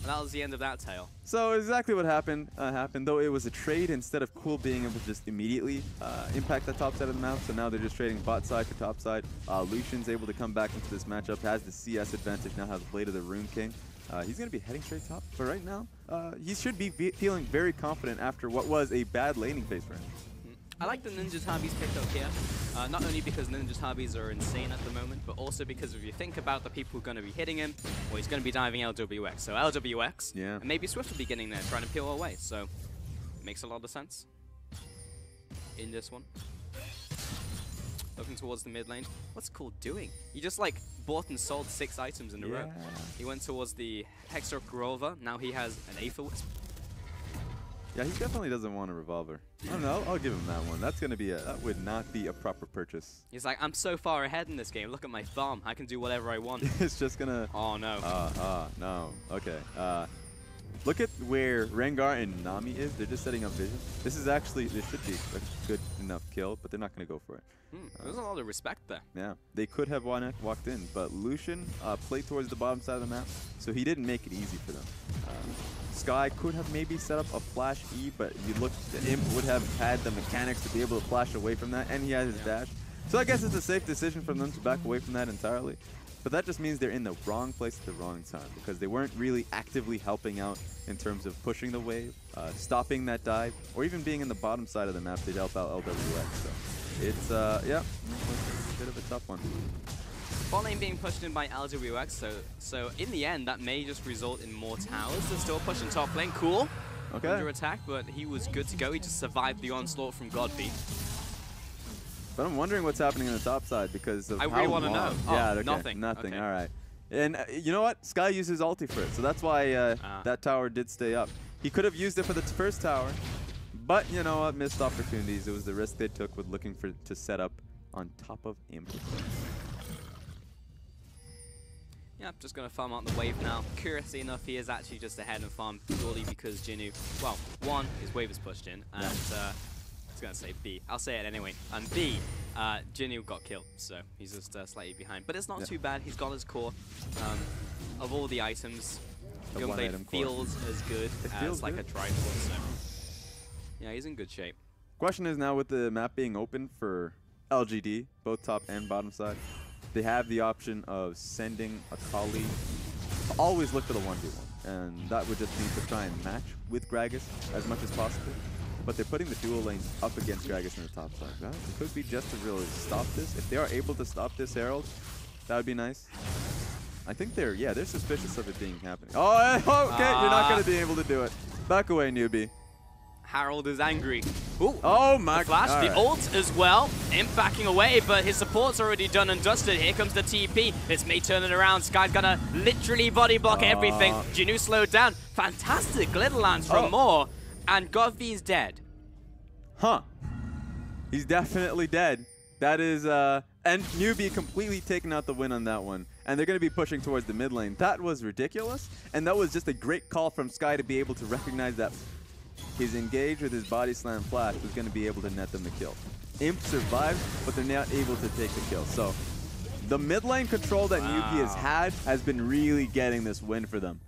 that was the end of that tale. So exactly what happened, though it was a trade instead of Cool being able to just immediately impact the top side of the map. So now they're just trading bot side for top side. Lucian's able to come back into this matchup, has the CS advantage, now has Blade of the Rune King. He's going to be heading straight top, but right now, he should be feeling very confident after what was a bad laning phase for him. I like the Ninja Tabis pick up here, not only because Ninja Tabis are insane at the moment, but also because if you think about the people who are going to be hitting him, well, he's going to be diving LWX. So LWX, and maybe Swift will be getting there, trying to peel away. So it makes a lot of sense in this one. Looking towards the mid lane. What's Cool doing? He just like bought and sold 6 items in a row. He went towards the Hexor Grover. Now he has an Aether Wisp. Yeah, he definitely doesn't want a revolver. I don't know. I'll give him that one. That's gonna be that would not be a proper purchase. He's like, I'm so far ahead in this game. Look at my farm. I can do whatever I want. It's just gonna. Oh no. No. Okay. Look at where Rengar and Nami is. They're just setting up vision. This should be a good enough kill, but they're not gonna go for it. There's a lot of respect there. Yeah, they could have walked in, but Lucian played towards the bottom side of the map, so he didn't make it easy for them. Sky could have maybe set up a flash E, but you look, the Imp would have had the mechanics to be able to flash away from that, and he had his dash. So I guess it's a safe decision for them to back away from that entirely. But that just means they're in the wrong place at the wrong time, because they weren't really actively helping out in terms of pushing the wave, stopping that dive, or even being in the bottom side of the map to help out LWX. So it's, yeah, a bit of a tough one. Bot lane being pushed in by LWX, so in the end, that may just result in more towers. They're still pushing top lane. Cool. Okay. Under attack, but he was good to go. He just survived the onslaught from Godby. But I'm wondering what's happening on the top side because of I really want to know. Yeah, okay. Nothing. Okay. All right. And you know what? Sky used his ulti for it, so that's why that tower did stay up. He could have used it for the first tower, but you know what? Missed opportunities. It was the risk they took with looking to set up on top of Imp. Yeah, just going to farm out the wave now. Curiously enough, he is actually just ahead and farm purely because Jinnu, well, one, his wave is pushed in, and I was going to say B. I'll say it anyway. And B, Jinnu got killed, so he's just slightly behind. But it's not too bad. He's got his core. Of all the items, Gunblade feels as good as like a Triforce. So yeah, he's in good shape. Question is now with the map being open for LGD, both top and bottom side, they have the option of sending a colleague to always look for the 1v1. And that would just mean to try and match with Gragas as much as possible. But they're putting the dual lanes up against Gragas in the top side. That could be just to really stop this. If they are able to stop this Herald, that would be nice. I think they're suspicious of it being happening. Oh, okay, you're not going to be able to do it. Back away, NewBee. Harold is angry. Ooh. Oh my god. Flash, the ult as well. Imp backing away, but his support's already done and dusted. Here comes the TP. It's May turning around. Sky's gonna literally body block everything. Jinnu slowed down. Fantastic glitter lance from Moore. And Godvy's dead. Huh. He's definitely dead. That is, and NewBee completely taking out the win on that one. And they're going to be pushing towards the mid lane. That was ridiculous. And that was just a great call from Sky to be able to recognize that his engage with his body slam flash was going to be able to net them the kill. Imp survived, but they're not able to take the kill. So the mid lane control that NewBee has had has been really getting this win for them.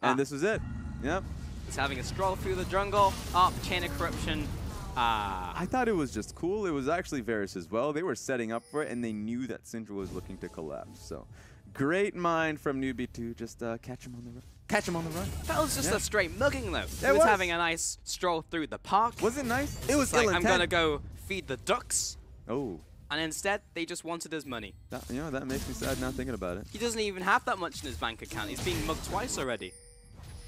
And this was it. Yep. He's having a stroll through the jungle, up, chain of corruption. I thought it was just cool. It was actually Varus as well. They were setting up for it, and they knew that Syndra was looking to collapse. So great mind from NewBee to just catch him on the run. Catch him on the run. That was just a straight mugging, though. He was having a nice stroll through the park. Was it nice? It was like, I'm going to go feed the ducks. Oh. And instead, they just wanted his money. That, you know, that makes me sad now thinking about it. He doesn't even have that much in his bank account. He's been mugged twice already.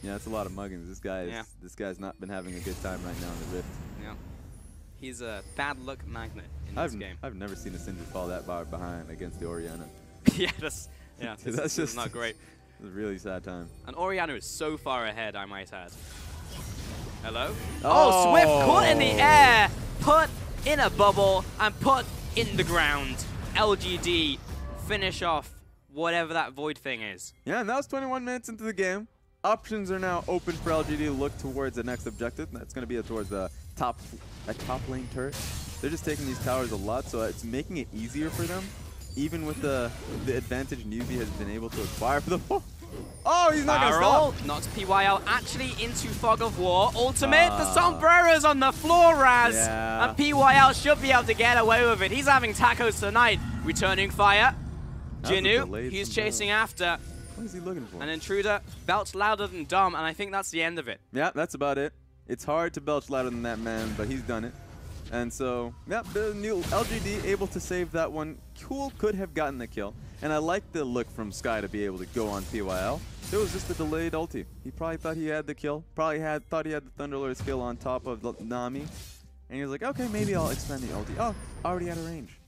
Yeah, that's a lot of muggings. This guy's not been having a good time right now in the Rift. Yeah. He's a bad luck magnet in this game. I've never seen a Syndra fall that far behind against the Orianna. Yeah, this is not great. It's a really sad time. And Orianna is so far ahead, I might add. Hello? Oh, Swift caught in the air, put in a bubble, and put in the ground. LGD finish off whatever that void thing is. Yeah, and that was 21 minutes into the game. Options are now open for LGD to look towards the next objective. That's going to be towards the top lane turret. They're just taking these towers a lot, so it's making it easier for them, even with the advantage NewBee has been able to acquire for the. Oh, he's not going to stop. Knocks PYL actually into Fog of War. Ultimate, the Sombrero's on the floor, Raz. Yeah. And PYL should be able to get away with it. He's having tacos tonight. Returning fire. Jinnu, he's chasing after. What is he looking for? An intruder, belch louder than dumb, and I think that's the end of it. Yeah, that's about it. It's hard to belch louder than that man, but he's done it. And so, yeah, the new LGD able to save that one. Cool could have gotten the kill. And I like the look from Sky to be able to go on PYL. It was just a delayed ulti. He probably thought he had the kill. Probably thought he had the Thunderlord skill on top of the Nami. And he was like, okay, maybe I'll expand the ulti. Oh, already out of range.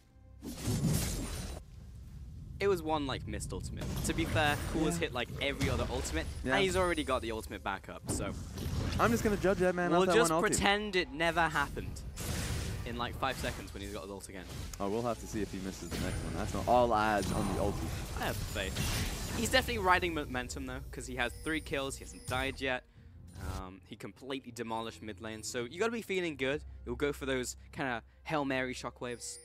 It was one like missed ultimate. To be fair, Cool has hit like every other ultimate, and he's already got the ultimate backup. So I'm just gonna judge that man. We'll just pretend it never happened in like 5 seconds when he's got his ult again. Oh, we'll have to see if he misses the next one. That's not all eyes on the ulti. I have faith. He's definitely riding momentum though, because he has 3 kills. He hasn't died yet. He completely demolished mid lane, so you got to be feeling good. You'll go for those kind of Hail Mary shockwaves.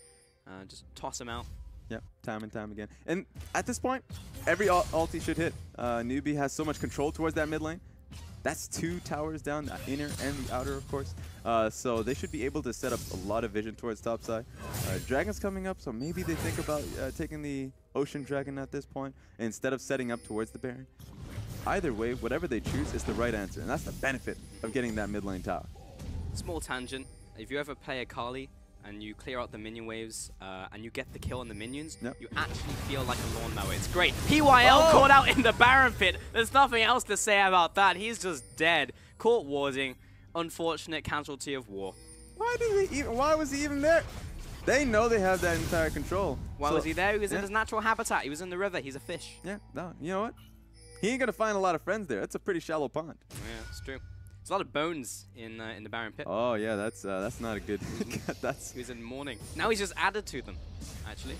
Just toss him out. Yep, time and time again. And at this point, every ulti should hit. NewBee has so much control towards that mid lane. That's 2 towers down, the inner and the outer, of course. So they should be able to set up a lot of vision towards top side. Dragon's coming up, so maybe they think about taking the Ocean Dragon at this point instead of setting up towards the Baron. Either way, whatever they choose is the right answer, and that's the benefit of getting that mid lane tower. Small tangent. If you ever play a Kali, and you clear out the minion waves, and you get the kill on the minions, you actually feel like a lawnmower. It's great. PYL caught out in the Baron pit. There's nothing else to say about that. He's just dead. Caught warding. Unfortunate casualty of war. Why was he even there? They know they have that entire control. Why was he there? He was in his natural habitat. He was in the river. He's a fish. Yeah, no, you know what? He ain't gonna find a lot of friends there. That's a pretty shallow pond. Yeah, it's true. There's a lot of bones in the Baron pit. Oh yeah, that's not a good. That's. He was in mourning. Now he's just added to them, actually.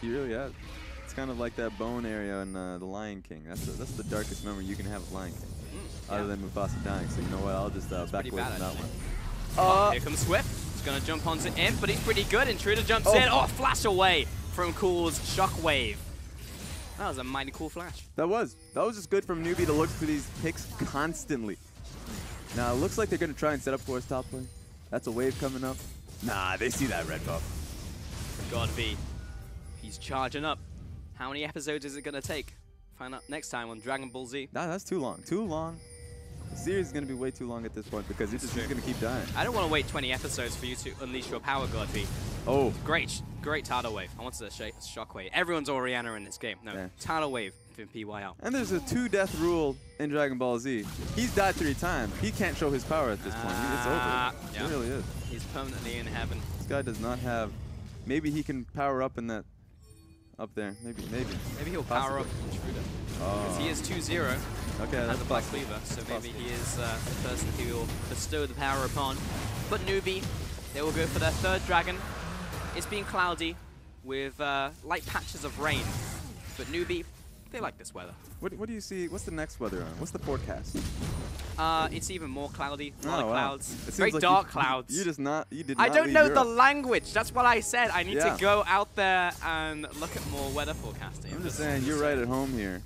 He really has. kind of like that bone area in The Lion King. That's the darkest memory you can have of Lion King. Other than Mufasa dying. So you know what? I'll just back away from that one. Here comes Swift. He's going to jump onto Imp, but he's pretty good. Intruder jumps in. Oh, flash away from Cool's Shockwave. That was a mighty cool flash. That was just good from NewBee to look for these picks constantly. Now, it looks like they're going to try and set up for us top lane. That's a wave coming up. Nah, they see that red buff. Godby. He's charging up. How many episodes is it going to take? Find out next time on Dragon Ball Z. Nah, that's too long. Too long. The series is going to be way too long at this point because he's just going to keep dying. I don't want to wait 20 episodes for you to unleash your power, Godby. Oh. Great tidal wave. I wanted to shockwave. Everyone's Orianna in this game. No, yeah. Tidal wave in PYL. And there's a 2-death rule in Dragon Ball Z. He's died 3 times. He can't show his power at this point. It's over. Yeah. It really is. He's permanently in heaven. This guy does not have... Maybe he can power up in that... Up there. Maybe. Maybe he'll power up Intruder. Because he is 2-0. Okay, has a Black Cleaver, so maybe he is the person who will bestow the power upon. But NewBee, they will go for their 3rd dragon. It's been cloudy with light patches of rain. But NewBee, they like this weather. What do you see? What's the next weather on? What's the forecast? It's even more cloudy. A lot of clouds. Very like dark clouds. You did not I don't know the language. That's what I said. I need to go out there and look at more weather forecasting. I'm just saying, you're right at home here.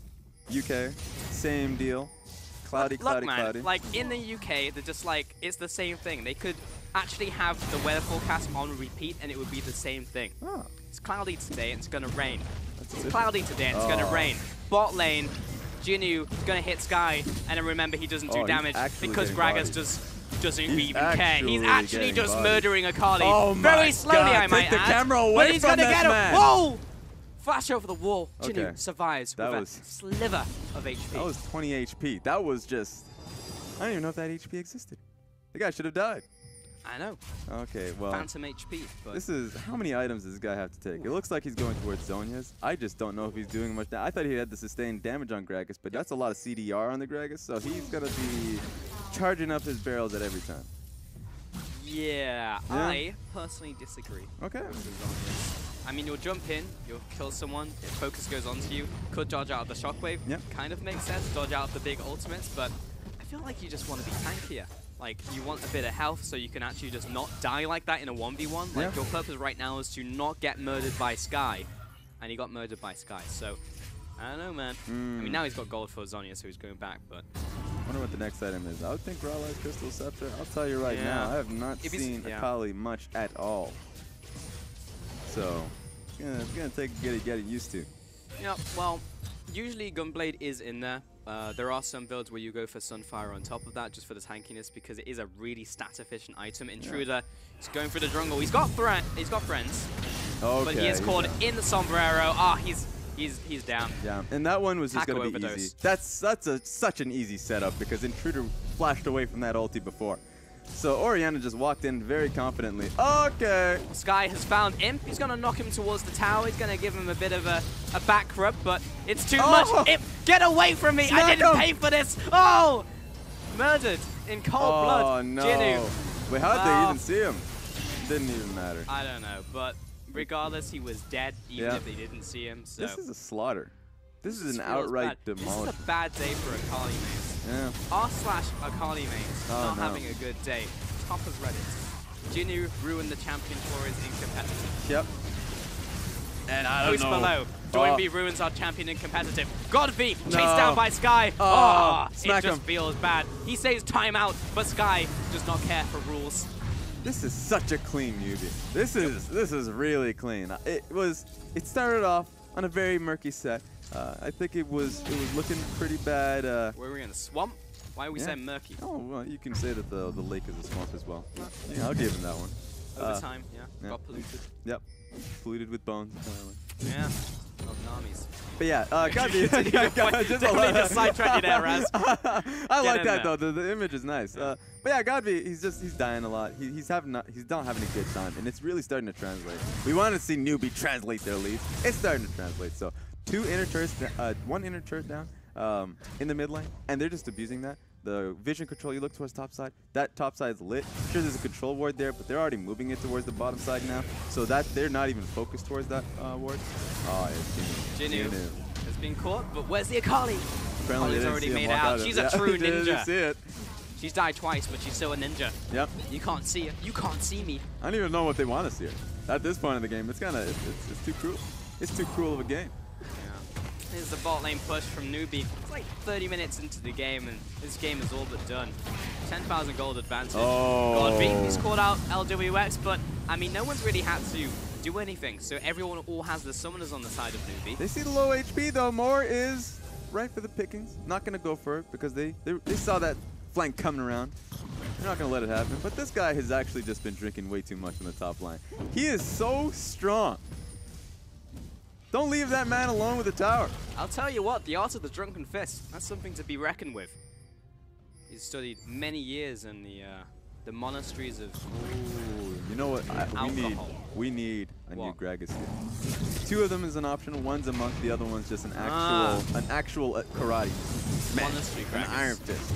UK, same deal. Cloudy, Look, man, cloudy. Like in the UK, they're just like, it's the same thing. They could actually have the weather forecast on repeat and it would be the same thing. Oh. It's cloudy today and it's going to rain. It's cloudy today and it's going to rain. Bot lane, Jinyu is going to hit Sky, and then remember he doesn't do damage because Gragas just doesn't even care. He's actually just murdering Akali. Oh very slowly, I might add. Take the camera away but he's from going to get him. man. Whoa! Flash over the wall. Okay. Jinyu survives with a sliver of HP. That was 20 HP. That was just... I don't even know if that HP existed. The guy should have died. I know. Okay, well... Phantom HP. But this is... How many items does this guy have to take? It looks like he's going towards Zhonya's. I just don't know if he's doing much... I thought he had the sustained damage on Gragas, but that's a lot of CDR on the Gragas, so he's going to be charging up his barrels at every time. Yeah, I personally disagree. Okay. I mean, you'll jump in, you'll kill someone, if focus goes onto you, could dodge out of the shockwave. Yep. Kind of makes sense, dodge out of the big ultimates, but I feel like you just want to be tankier. Like, you want a bit of health so you can actually just not die like that in a 1v1. Like, your purpose right now is to not get murdered by Sky, and he got murdered by Sky, so... I don't know, man. I mean, now he's got gold for Zhonya, so he's going back, but... I wonder what the next item is. I would think Raleigh Crystal Scepter. I'll tell you right now, I have not seen Akali much at all. So, it's gonna take getting used to. Yeah, well, usually Gunblade is in there. There are some builds where you go for Sunfire on top of that, just for the tankiness, because it is a really stat-efficient item. Intruder, he's going for the jungle. He's got friends, but he is caught in the sombrero. He's down. Yeah, and that one was just going to be easy. That's such an easy setup because Intruder flashed away from that ulti before. So Orianna just walked in very confidently. Okay. Sky has found Imp. He's going to knock him towards the tower. He's going to give him a bit of a back rub, but it's too much. Imp, get away from me. I didn't pay for this. Oh! Murdered in cold blood. Oh, no. Jinyu. Wait, how did they even see him? Didn't even matter. I don't know, but... regardless, he was dead, even if they didn't see him. So this is a slaughter. This is an outright demolition. This is a bad day for Akali mains. Yeah. r/Akali mains not having a good day. Top of Reddit. Jinyu ruined the champion for his incompetitive. Yep. And I don't know. Below. Join B ruins our champion in competitive. Godby chased down by Sky. It just feels bad. He says timeout, but Sky does not care for rules. This is such a clean NewBee. This is really clean. It started off on a very murky set. I think it was looking pretty bad. Were we in a swamp? Why are we saying murky? Oh, well, you can say that the lake is a swamp as well. Yeah, I'll give him that one. Over time, got polluted. Yep, polluted with bones apparently. Yeah, of Namis. But yeah, Godby. Definitely just sidetracked you there, Raz. I like that though. The image is nice. But yeah, Godby, he's dying a lot. He's not having a good time, and it's really starting to translate. We wanted to see NewBee translate their leads. It's starting to translate. So 2 inner turrets, 1 inner turret down in the mid lane, and they're just abusing that. the vision control, you look towards top side. That top side's lit. Sure, there's a control ward there, but they're already moving it towards the bottom side now. So that they're not even focused towards that ward. Oh, it's Jinu has been caught, but where's the Akali? Apparently Akali's already made out. She's a true ninja. See it. She's died twice, but she's still a ninja. Yep. You can't see her. You can't see me. I don't even know what they want to see her. At this point in the game, it's too cruel. It's too cruel of a game. Yeah. Here's the bot lane push from NewBee. It's like 30 minutes into the game, and this game is all but done. 10,000 gold advantage. Oh. Godby, he's called out LWX, but I mean, no one's really had to do anything. So everyone all has the summoners on the side of NewBee. They see the low HP though. More is right for the pickings. Not gonna go for it because they saw that flank coming around. They're not gonna let it happen. But this guy has actually just been drinking way too much on the top line. He is so strong. Don't leave that man alone with the tower. I'll tell you what, the art of the drunken fist, that's something to be reckoned with. He's studied many years in the monasteries of you know what? We need a new Gragas here. 2 of them is an option. One's a monk. The other one's just an actual karate. Monastery Gragas. An iron fist.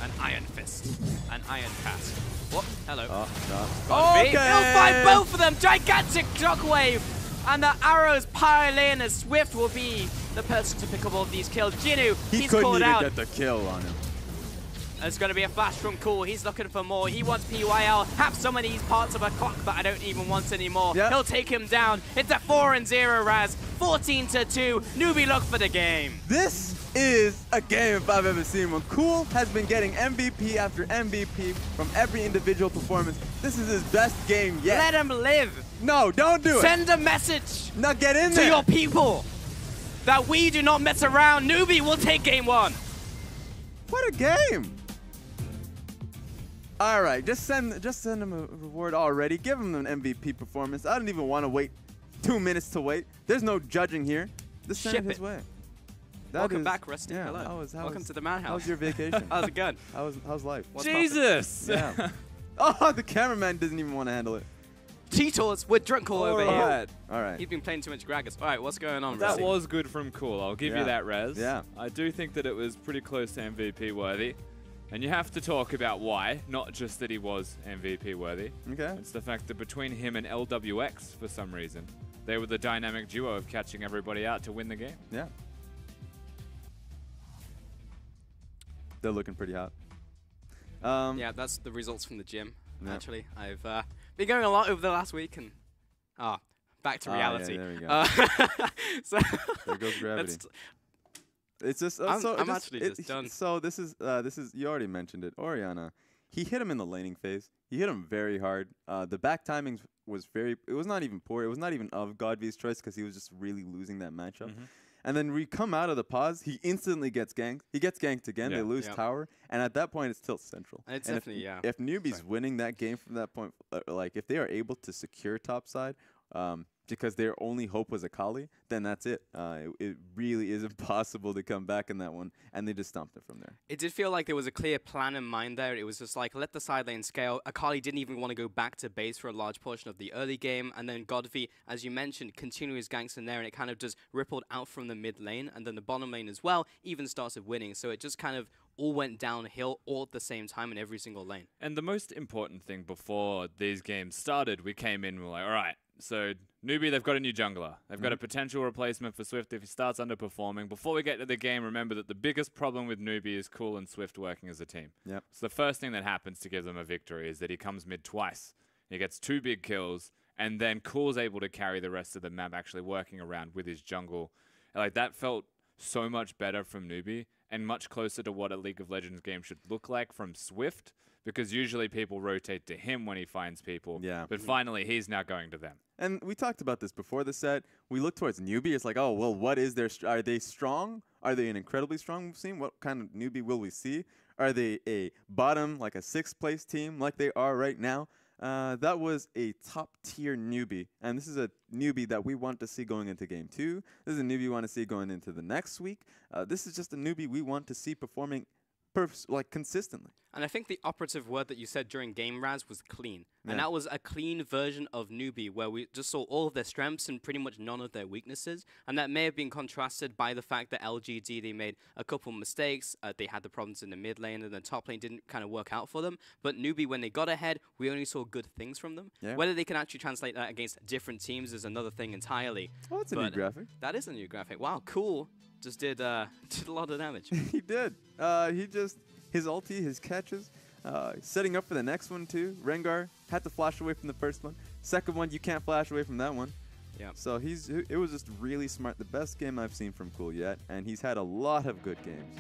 An iron fist. An iron cast. What? Hello. No. Okay. He'll find both of them. Gigantic shockwave. And the arrows pile in as Swift will be the person to pick up all of these kills. Jinu, he's called out. He couldn't even get the kill on him. There's going to be a flash from Cool. He's looking for more. He wants PYL. Have some of these parts of a clock that I don't even want anymore. Yep. He'll take him down. It's a 4-0 Raz. 14-2. NewBee look for the game. This is a game if I've ever seen one. Cool has been getting MVP after MVP from every individual performance. This is his best game yet. Let him live. No, don't do it. Send a message. Now get in there. To your people that we do not mess around. NewBee will take game 1. What a game. All right, just send him a reward already. Give him an MVP performance. I don't even want to wait 2 minutes to wait. There's no judging here. Just send it his way. Welcome back, Rusty. Yeah, hello. Welcome to the madhouse. How was your vacation? How's it going? How's life? Jesus! Yeah. Oh, the cameraman doesn't even want to handle it. T-Tours with Drunk over here. All right. He's been playing too much Gragas. All right, what's going on, That Rusty? was good from Cool. I'll give you that, Rez. Yeah. I do think that it was pretty close to MVP worthy. And you have to talk about why, not just that he was MVP worthy. Okay. It's the fact that between him and LWX, for some reason, they were the dynamic duo of catching everybody out to win the game. Yeah. They're looking pretty hot. Yeah, that's the results from the gym, actually. I've been going a lot over the last week, and back to reality. Yeah, there we go. So there goes gravity. It's just I'm actually just done. So this is you already mentioned it. Orianna, he hit him in the laning phase. He hit him very hard. The back timings was it was not even poor. It was not even of Godvy's choice because he was just really losing that matchup. And then we come out of the pause, he instantly gets ganked. He gets ganked again. They lose tower, and at that point it's tilt central. And it's definitely if NewBee's winning that game from that point, like if they are able to secure top side, because their only hope was Akali, then that's it. It really is impossible to come back in that one, and they just stomped it from there. It did feel like there was a clear plan in mind there. It was just like, let the side lane scale. Akali didn't even want to go back to base for a large portion of the early game, and then Godfrey, as you mentioned, continues ganks in there, and it kind of just rippled out from the mid lane, and then the bottom lane as well even started winning. So it just kind of all went downhill all at the same time in every single lane. And the most important thing before these games started, we came in and we're like, all right, so NewBee, they've got a new jungler. They've got a potential replacement for Swift if he starts underperforming. Before we get to the game, remember that the biggest problem with NewBee is Cool and Swift working as a team. Yep. So the first thing that happens to give them a victory is that he comes mid twice. He gets 2 big kills, and then Cool's able to carry the rest of the map actually working around with his jungle. Like, that felt so much better from NewBee and much closer to what a League of Legends game should look like from Swift, because usually people rotate to him when he finds people. Yeah. But finally, he's now going to them. And we talked about this before the set. We look towards NewBee. It's like, oh, well, what is their... Are they strong? Are they an incredibly strong team? What kind of NewBee will we see? Are they a bottom, like a 6th place team like they are right now? That was a top-tier NewBee. And this is a NewBee that we want to see going into Game 2. This is a NewBee we want to see going into the next week. This is just a NewBee we want to see performing consistently. And I think the operative word that you said during Game Raz was clean. Yeah. And that was a clean version of NewBee, where we just saw all of their strengths and pretty much none of their weaknesses. And that may have been contrasted by the fact that LGD, they made a couple mistakes. They had the problems in the mid lane, and the top lane didn't kind of work out for them. But NewBee, when they got ahead, we only saw good things from them. Yeah. Whether they can actually translate that against different teams is another thing entirely. Oh, it's a new graphic. That is a new graphic. Wow, cool. Just did a lot of damage. He did. His ulti, his catches, setting up for the next one too. Rengar had to flash away from the first one. Second one, you can't flash away from that one. Yeah. So it was just really smart. The best game I've seen from Cool yet, and he's had a lot of good games.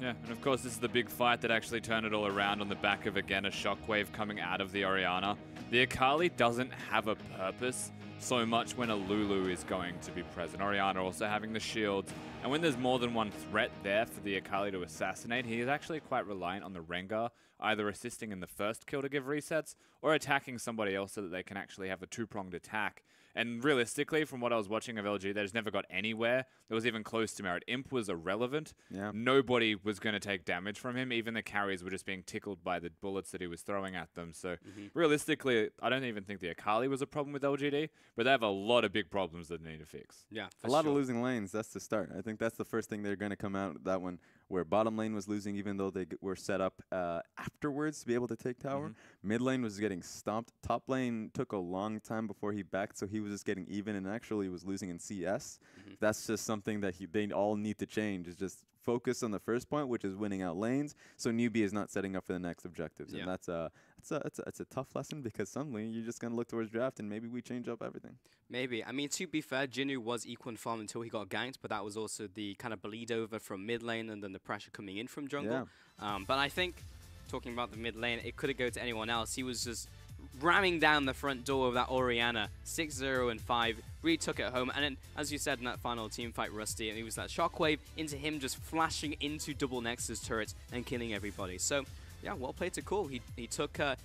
Yeah, and of course this is the big fight that actually turned it all around on the back of, again, a shockwave coming out of the Orianna. The Akali doesn't have a purpose so much when a Lulu is going to be present. Orianna also having the shields, and when there's more than one threat there for the Akali to assassinate, he is actually quite reliant on the Rengar, either assisting in the first kill to give resets, or attacking somebody else so that they can actually have a two-pronged attack. And realistically, from what I was watching of LG, they just never got anywhere. It was even close to merit. Imp was irrelevant. Yeah. Nobody was going to take damage from him. Even the carries were just being tickled by the bullets that he was throwing at them. So realistically, I don't even think the Akali was a problem with LGD, but they have a lot of big problems that they need to fix. Yeah, A lot of losing lanes, that's the start. I think that's the first thing they're going to come out with that one, where bottom lane was losing even though they were set up afterwards to be able to take tower. Mid lane was getting stomped. Top lane took a long time before he backed, so he was just getting even and actually was losing in CS. That's just something that they all need to change, is just focus on the first point, which is winning out lanes, so NewBee is not setting up for the next objectives. And that's it's a tough lesson, because suddenly you're just going to look towards draft and maybe we change up everything. Maybe. I mean, to be fair, Jinnu was equal in farm until he got ganked, but that was also the kind of bleed over from mid lane and then the pressure coming in from jungle. Yeah. But I think, talking about the mid lane, it could have go to anyone else. He was just ramming down the front door of that Orianna, 6-0 and 5, really took it home. And then, as you said in that final team fight, Rusty, it was that shockwave into him just flashing into double Nexus turrets and killing everybody. So, yeah, well played to Cool. He took a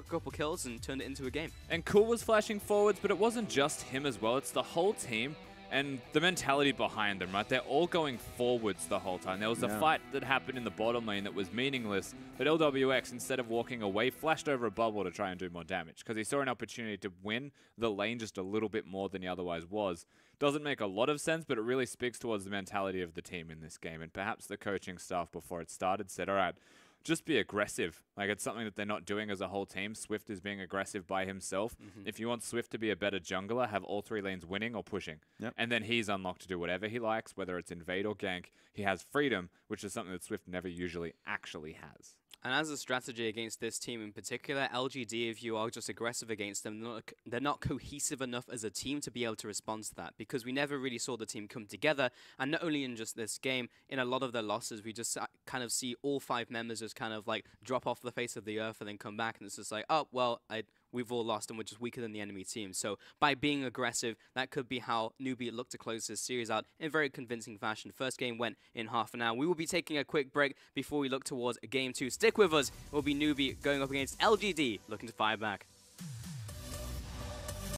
couple kills and turned it into a game. And Cool was flashing forwards, but it wasn't just him as well. It's the whole team and the mentality behind them, right? They're all going forwards the whole time. There was a fight that happened in the bottom lane that was meaningless, but LWX, instead of walking away, flashed over a bubble to try and do more damage because he saw an opportunity to win the lane just a little bit more than he otherwise was. Doesn't make a lot of sense, but it really speaks towards the mentality of the team in this game. And perhaps the coaching staff before it started said, all right, just be aggressive. Like, it's something that they're not doing as a whole team. Swift is being aggressive by himself. If you want Swift to be a better jungler, have all three lanes winning or pushing. And then he's unlocked to do whatever he likes, whether it's invade or gank. He has freedom, which is something that Swift never usually actually has. And as a strategy against this team in particular, LGD, if you are just aggressive against them, they're not cohesive enough as a team to be able to respond to that, because we never really saw the team come together. And not only in just this game, in a lot of their losses, we just kind of see all 5 members just kind of like drop off the face of the earth and then come back, and it's just like, oh, well, we've all lost and we're just weaker than the enemy team. So by being aggressive, that could be how NewBee looked to close this series out in very convincing fashion. First game went in half an hour. We will be taking a quick break before we look towards game 2. Stick with us. It will be NewBee going up against LGD, looking to fire back.